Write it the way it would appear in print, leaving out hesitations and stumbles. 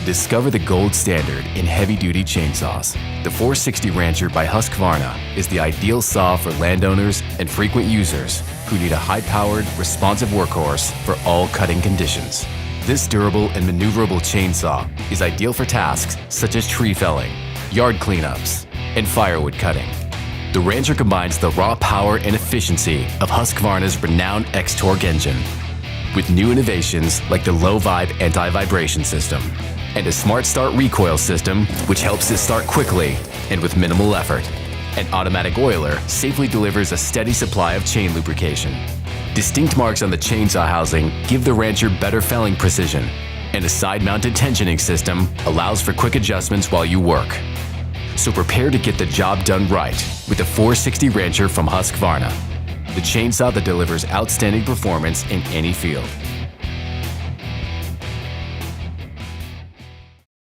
Discover the gold standard in heavy-duty chainsaws. The 460 Rancher by Husqvarna is the ideal saw for landowners and frequent users who need a high-powered, responsive workhorse for all cutting conditions. This durable and maneuverable chainsaw is ideal for tasks such as tree felling, yard cleanups, and firewood cutting. The Rancher combines the raw power and efficiency of Husqvarna's renowned X-Torq engine with new innovations like the LowVib anti-vibration system and a smart start recoil system which helps it start quickly and with minimal effort. An automatic oiler safely delivers a steady supply of chain lubrication. Distinct marks on the chainsaw housing give the Rancher better felling precision, and a side-mounted tensioning system allows for quick adjustments while you work. So prepare to get the job done right with the 460 Rancher from Husqvarna, the chainsaw that delivers outstanding performance in any field.